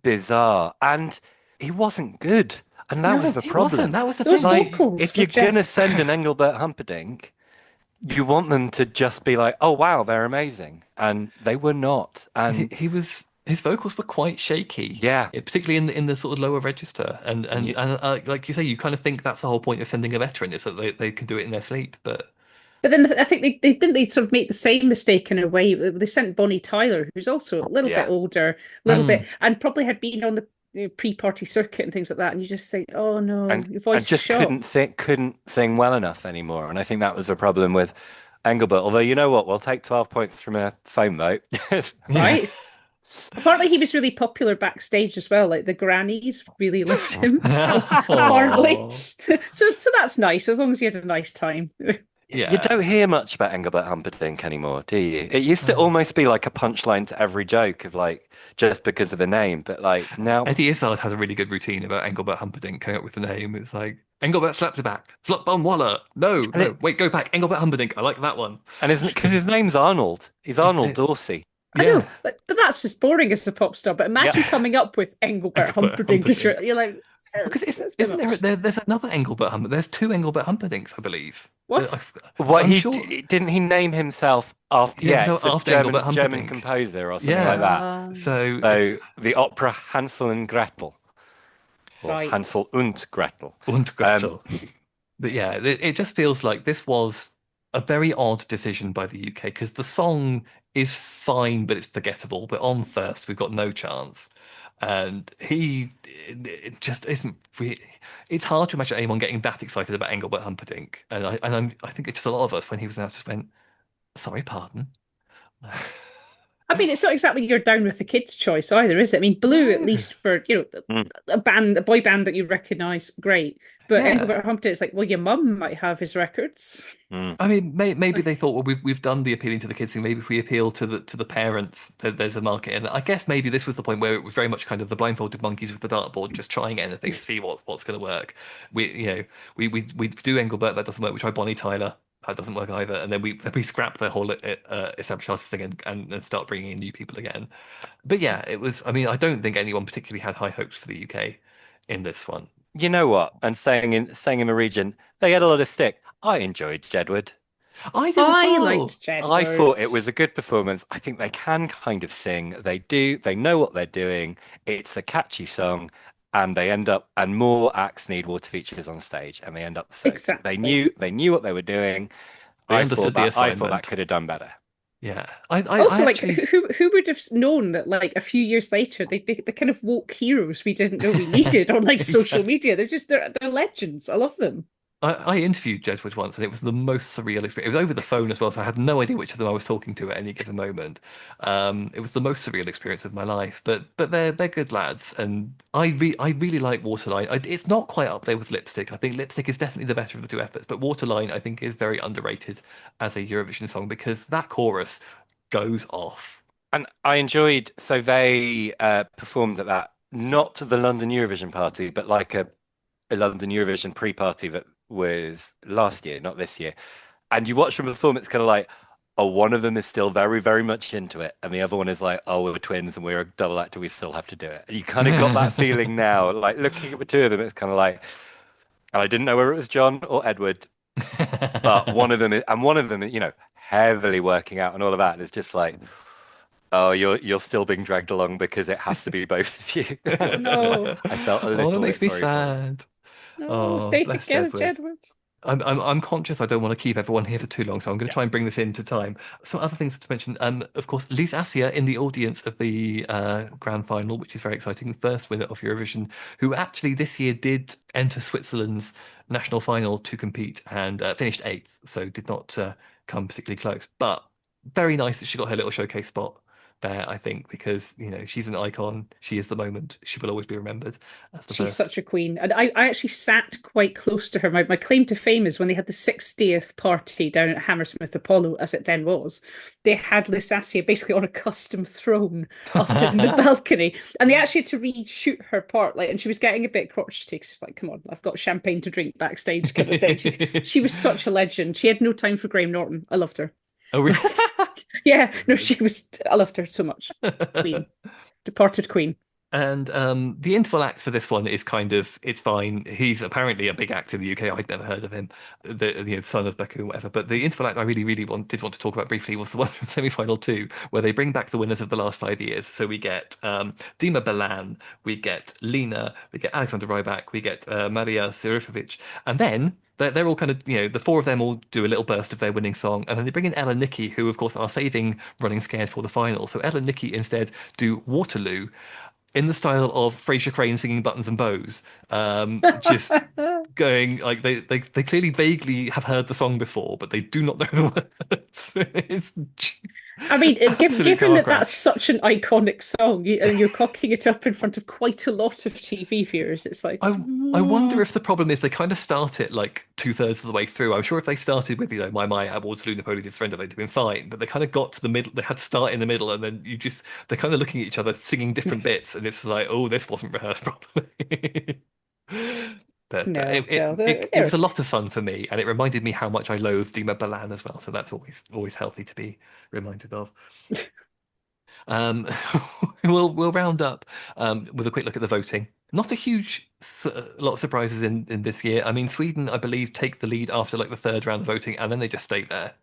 bizarre? And he wasn't good. And that was the problem. That was the Those thing. vocals If were you're going to just- send an Engelbert Humperdink, you want them to just be like, oh, wow, they're amazing. And they were not. And His vocals were quite shaky. Yeah. Particularly in the sort of lower register. And like you say, you kind of think that's the whole point of sending a veteran, is that they can do it in their sleep. But then I think they sort of make the same mistake in a way. They sent Bonnie Tyler, who's also a little bit older, bit, and probably had been on the pre-party circuit and things like that. And you just think, oh no, your voice and just is shot. couldn't sing well enough anymore. And I think that was the problem with Engelbert. Although, you know what? We'll take 12 points from a phone vote. Right? Apparently, he was really popular backstage as well. Like the grannies really loved him. So, apparently, so that's nice. As long as he had a nice time. yeah, You don't hear much about Engelbert Humperdink anymore, do you? It used to almost be like a punchline to every joke of like, just because of the name. But like now, Eddie Izzard has a really good routine about Engelbert Humperdink coming up with the name. It's like, Engelbert slapped it back. Slot bum Waller. No, wait, go back. Engelbert Humperdink. I like that one. and isn't because his name's Arnold. He's Arnold Dorsey. I know, Yeah, but that's just boring as a pop star. But imagine coming up with Engelbert Engelbert Humperdink as Humperdinck. you're like, Because that's a bit isn't much. there's another Engelbert Humperdinck. There's two Engelbert Humperdinks, I believe. What? What I'm he sure. didn't he name himself after? Yeah, Yeah, so it's a after Engelbert German Humperdinck. composer or something like Yeah. that. So it's So the opera Hansel and Gretel, or Right. Hansel und Gretel. und Um, Gretel. But yeah, it just feels like this was a very odd decision by the UK because the song is fine, but it's forgettable. But on first, we've got no chance. And it just isn't really. It's hard to imagine anyone getting that excited about Engelbert Humperdinck. I think it's just a lot of us when he was announced just went, sorry, pardon. I mean, it's not exactly you're down with the kids' choice either, is it? I mean, Blue, at No. least for, mm, a boy band that you recognize, great. But Yeah. Engelbert Humperdinck, it's like, well, your mum might have his records. mm. I mean, maybe they thought, well, we've done the appealing to the kids thing. Maybe if we appeal to the parents, there's a market. And I guess maybe this was the point where it was very much kind of the blindfolded monkeys with the dartboard, just trying anything to see what's going to work. We do Engelbert, that doesn't work. We try Bonnie Tyler, that doesn't work either. And then we scrap the whole established artist thing and start bringing in new people again. But yeah, it was. I mean, I don't think anyone particularly had high hopes for the UK in this one. You know what? And saying in the region, they get a lot of stick. I enjoyed Jedward. I did as I well. liked I thought it Jedward. was a good performance. I think they can kind of sing. They do. They know what they're doing. It's a catchy song, and they end up. And more acts need water features on stage, and they end up soaked. Exactly. They knew what they were doing. They understood the I thought that assignment. could have done better. Yeah, I Also, like, actually. who would have known that, like, a few years later, they'd be the kind of woke heroes we didn't know we needed on, like, social Exactly. media. They're legends. I love them. I interviewed Jedward once, and it was the most surreal experience. It was over the phone as well, so I had no idea which of them I was talking to at any given moment. It was the most surreal experience of my life. But they're good lads, and I really like Waterline. It's not quite up there with Lipstick. I think Lipstick is definitely the better of the two efforts, but Waterline I think is very underrated as a Eurovision song because that chorus goes off. And I enjoyed. So they performed at that, not the London Eurovision party, but like a London Eurovision pre-party that was last year, not this year. And you watch them perform, it's kind of like, oh, one of them is still very, very much into it, and the other one is like, oh, we're twins and we're a double actor, we still have to do it. And you kind of got that feeling now. Like looking at the two of them, it's kind of like, and I didn't know whether it was John or Edward, but one of them is, and one of them, heavily working out and all of that. And it's just like, oh, you're still being dragged along because it has to be both of you. Oh no. I felt a Oh, that little makes bit me sorry for them. sad. No, Oh, stay bless together, Jedward. Jedward. I'm conscious I don't want to keep everyone here for too long, so I'm going to Yeah. try and bring this into time. Some other things to mention. Of course, Lise Assia in the audience of the grand final, which is very exciting, the first winner of Eurovision, who actually this year did enter Switzerland's national final to compete and finished eighth, so did not come particularly close. But very nice that she got her little showcase spot there, I think, because she's an icon. She is the moment. She will always be remembered as the She's first. such a queen. And I actually sat quite close to her. My claim to fame is when they had the 60th party down at Hammersmith Apollo, as it then was, they had Lysacia basically on a custom throne up in the balcony. And they actually had to reshoot her part. And she was getting a bit crotchety because she's like, come on, I've got champagne to drink backstage kind of thing. She was such a legend. She had no time for Graham Norton. I loved her. Oh, really? Yeah, no, I loved her so much. Queen. Departed queen. And the interval act for this one is it's fine. He's apparently a big actor in the UK. I'd never heard of him, the son of Baku, whatever. But the interval act I really, really did want to talk about briefly was the one from semi-final two, where they bring back the winners of the last 5 years. So we get Dima Bilan, we get Lena, we get Alexander Rybak, we get Maria Sirifovic, and then they're all kind of, the four of them all do a little burst of their winning song, and then they bring in Ella and Nikki, who of course are saving Running Scared for the final. So Ella and Nikki instead do Waterloo in the style of Frasier Crane singing Buttons and Bows, just going like they clearly vaguely have heard the song before, but they do not know the words. It's I mean, absolute given car that crash. that's such an iconic song, and you're cocking it up in front of quite a lot of TV viewers, it's like, I wonder if the problem is they kind of start it like two-thirds of the way through. I'm sure if they started with, my at Waterloo, Napoleon did surrender, they'd have been fine. But they kind of got to the middle, they had to start in the middle, and then they're kind of looking at each other, singing different bits, and it's like, oh, this wasn't rehearsed properly. But no, no, it was a lot of fun for me, and it reminded me how much I loathe Dima Bilan as well. So that's always healthy to be reminded of. Um, we'll round up with a quick look at the voting. Not a huge lot of surprises in this year. I mean, Sweden, I believe, take the lead after like the third round of voting, and then they just stay there.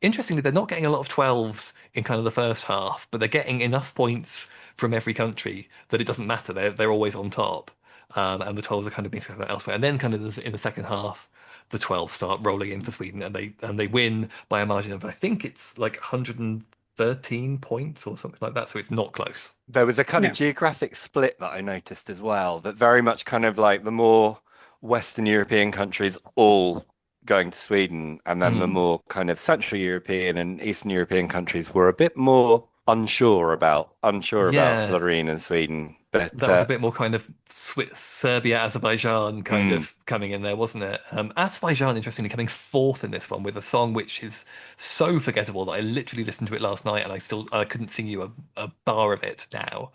Interestingly, they're not getting a lot of 12s in kind of the first half, but they're getting enough points from every country that it doesn't matter. They're always on top, and the 12s are kind of being scattered elsewhere. And then kind of in the second half, the 12s start rolling in for Sweden, and they win by a margin of I think it's like 113 points or something like that. So it's not close. There was a kind of geographic split that I noticed as well, that very much kind of like the more Western European countries all going to Sweden, and then the more kind of Central European and Eastern European countries were a bit more unsure about Loreen and Sweden. But that was a bit more kind of Serbia, Azerbaijan kind of coming in there, wasn't it? Azerbaijan, interestingly, coming fourth in this one with a song which is so forgettable that I literally listened to it last night and I couldn't sing you a bar of it now.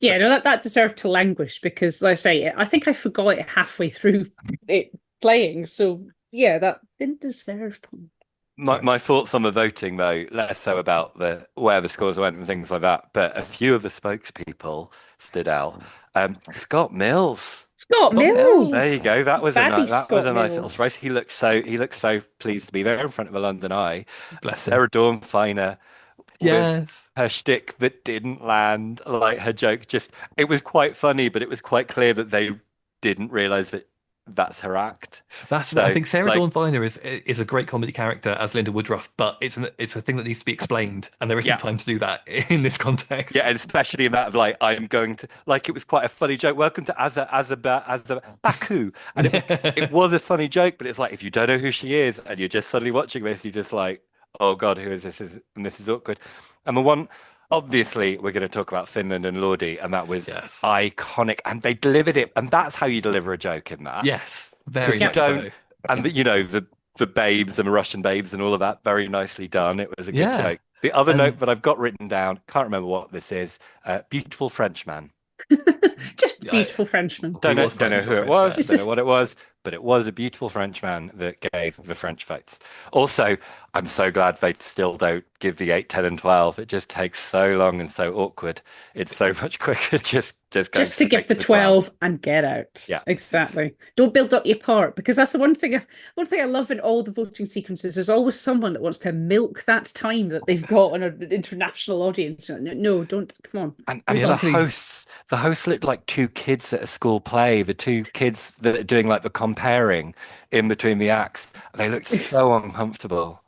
Yeah, no, that deserved to languish because, like I say, I think I forgot it halfway through it playing. So yeah, that didn't deserve points. My thoughts on the voting, though, less so about where the scores went and things like that, but a few of the spokespeople stood out. Scott Mills. Scott Mills. There you go. That was a nice little surprise. He looked so pleased to be there in front of a London Eye. Bless Sarah Dawn Finer. Yes. Her shtick that didn't land, like her joke, it was quite funny, but it was quite clear that they didn't realise that that's her act. I think Sarah Dawn Finer is a great comedy character as Linda Woodruff, but it's a thing that needs to be explained, and there isn't time to do that in this context. Yeah, and especially in that of like, I'm going to, like, it was quite a funny joke. Welcome to Baku, and it was a funny joke, but it's like, if you don't know who she is and you're just suddenly watching this, you're just like, oh God, who is this? And this is awkward. And the one. Obviously, we're going to talk about Finland and Lordi, and that was iconic, and they delivered it, and that's how you deliver a joke in that. Yes, very much so. And the babes and the Russian babes and all of that, very nicely done. It was a good joke. The other note that I've got written down, can't remember what this is, beautiful Frenchman. Just beautiful Frenchman. Don't know who it was, don't know what it was, but it was a beautiful Frenchman that gave the French votes. Also, I'm so glad they still don't give the 8, 10, and 12. It just takes so long and so awkward. It's so much quicker just to give the 12 and get out. Yeah, exactly. Don't build up your part, because that's the one thing I love in all the voting sequences. There's always someone that wants to milk that time that they've got on an international audience. No, don't. Come on. And the hosts looked like two kids at a school play. The two kids that are doing like the comparing in between the acts. They looked so uncomfortable.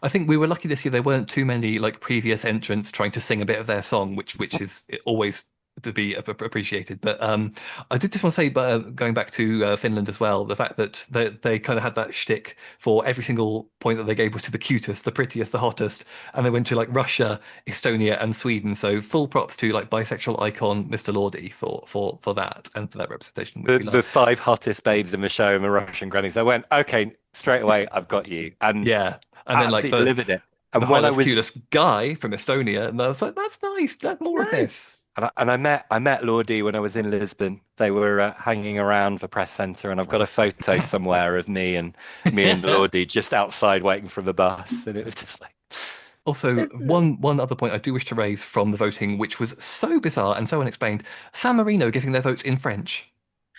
I think we were lucky this year. There weren't too many like previous entrants trying to sing a bit of their song, which is always to be appreciated. But I did just want to say, going back to Finland as well, the fact that they kind of had that shtick for every single point that they gave was to the cutest, the prettiest, the hottest, and they went to like Russia, Estonia, and Sweden. So full props to like bisexual icon Mr. Lordi for that and for that representation. The 5 hottest babes in the show and the Russian grannies. I went, okay, straight away, I've got you, and then like delivered it. And when I was cutest guy from Estonia, and I was like, that's nice. Let more of this. And I met Lordi when I was in Lisbon. They were hanging around the press centre, and I've got a photo somewhere of me and Lordi just outside waiting for the bus, and it was just like. Also, one other point I do wish to raise from the voting, which was so bizarre and so unexplained: San Marino giving their votes in French.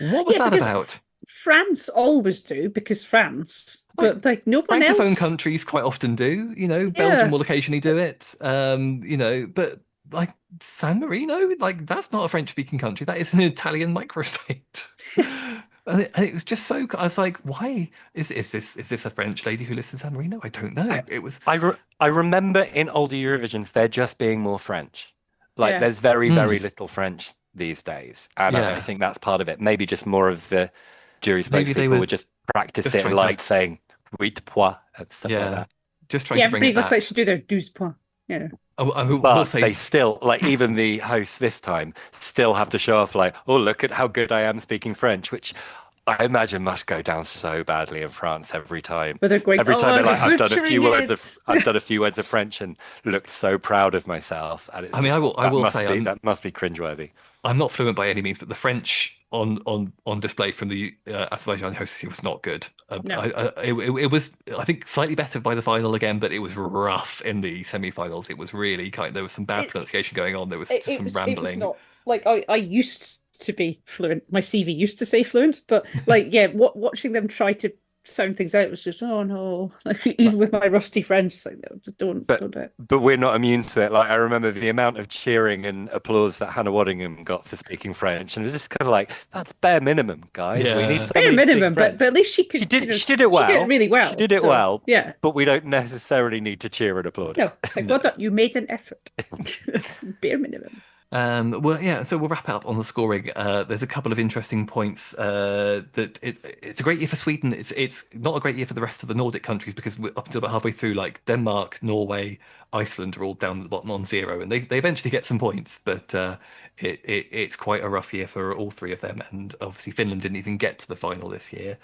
What was that about? France always do, because France, but like no one else. Francophone countries quite often do. Belgium will occasionally do it. But. Like San Marino, like that's not a French-speaking country. That is an Italian microstate. and it was just so. I was like, why is this a French lady who lives in San Marino? I don't know. It was. I remember in older Eurovisions there just being more French. Like there's very little French these days, and I think that's part of it. Maybe just more of the jury spokespeople would just practice it and like saying huit points and stuff like that. Just trying to bring it back. Everybody looks like should do their 12 points. Yeah. But they still, like, even the hosts this time still have to show off, like, oh, look at how good I am speaking French, which I imagine must go down so badly in France every time. But they're great. Every time they're like, I've done a few words of French and looked so proud of myself. And I will say that must be cringeworthy. I'm not fluent by any means, but the French on display from the Azerbaijan hosts was not good. No. It was, I think, slightly better by the final again, but it was rough in the semi-finals. It was really there was some bad pronunciation going on. There was some rambling. It was not like I used to be fluent. My CV used to say fluent, but like watching them try to sound things out was just, oh no, like, even with my rusty French, it's like, no, don't do it. But we're not immune to it. Like, I remember the amount of cheering and applause that Hannah Waddingham got for speaking French, and it was just kind of like, that's bare minimum, guys. Yeah. We need bare minimum, but at least she could. She did it well. She did it really well. She did it well. Yeah, but we don't necessarily need to cheer and applaud. No, it's like, well done. You made an effort. Bare minimum. Well, yeah, so we'll wrap up on the scoring. There's a couple of interesting points that it's a great year for Sweden. It's not a great year for the rest of the Nordic countries because we're up until about halfway through, like Denmark, Norway, Iceland are all down at the bottom on 0, and they eventually get some points, but it's quite a rough year for all three of them, and obviously Finland didn't even get to the final this year.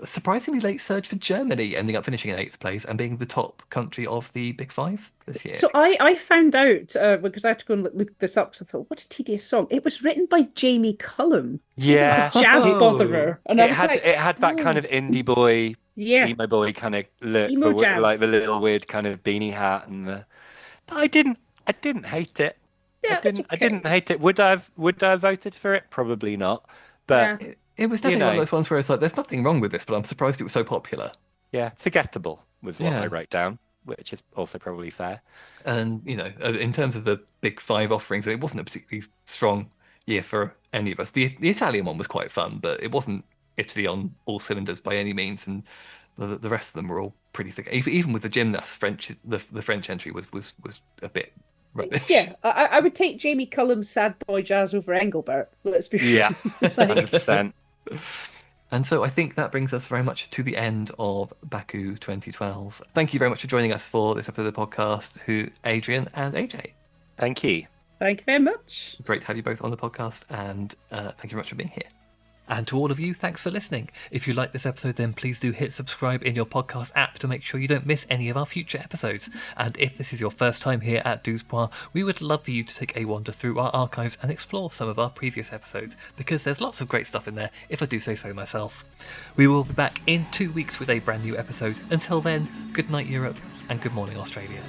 Surprisingly late surge for Germany, ending up finishing in 8th place and being the top country of the Big Five this year. So I found out because I had to go and look this up. So I thought, what a tedious song! It was written by Jamie Cullum, yeah, jazz botherer, and it had that kind of indie boy, emo boy kind of look, emo but jazz. Like the little weird kind of beanie hat and the. But I didn't hate it. Yeah, I didn't hate it. Would I have voted for it? Probably not. But it was definitely one of those ones where it's like, there's nothing wrong with this, but I'm surprised it was so popular. Yeah, forgettable was what I wrote down, which is also probably fair. And, in terms of the Big Five offerings, it wasn't a particularly strong year for any of us. The Italian one was quite fun, but it wasn't Italy on all cylinders by any means, and the rest of them were all pretty thick. Even with the gymnast, the French entry was a bit rubbish. Yeah, I would take Jamie Cullum's Sad Boy Jazz over Engelbert. Let's be 100%. And so I think that brings us very much to the end of Baku 2012. Thank you very much for joining us for this episode of the podcast, Adrian and AJ. Thank you. Thank you very much. Great to have you both on the podcast, and thank you very much for being here. And to all of you, thanks for listening. If you like this episode, then please do hit subscribe in your podcast app to make sure you don't miss any of our future episodes. And if this is your first time here at Douzepoint, we would love for you to take a wander through our archives and explore some of our previous episodes, because there's lots of great stuff in there, if I do say so myself. We will be back in 2 weeks with a brand new episode. Until then, good night Europe and good morning Australia.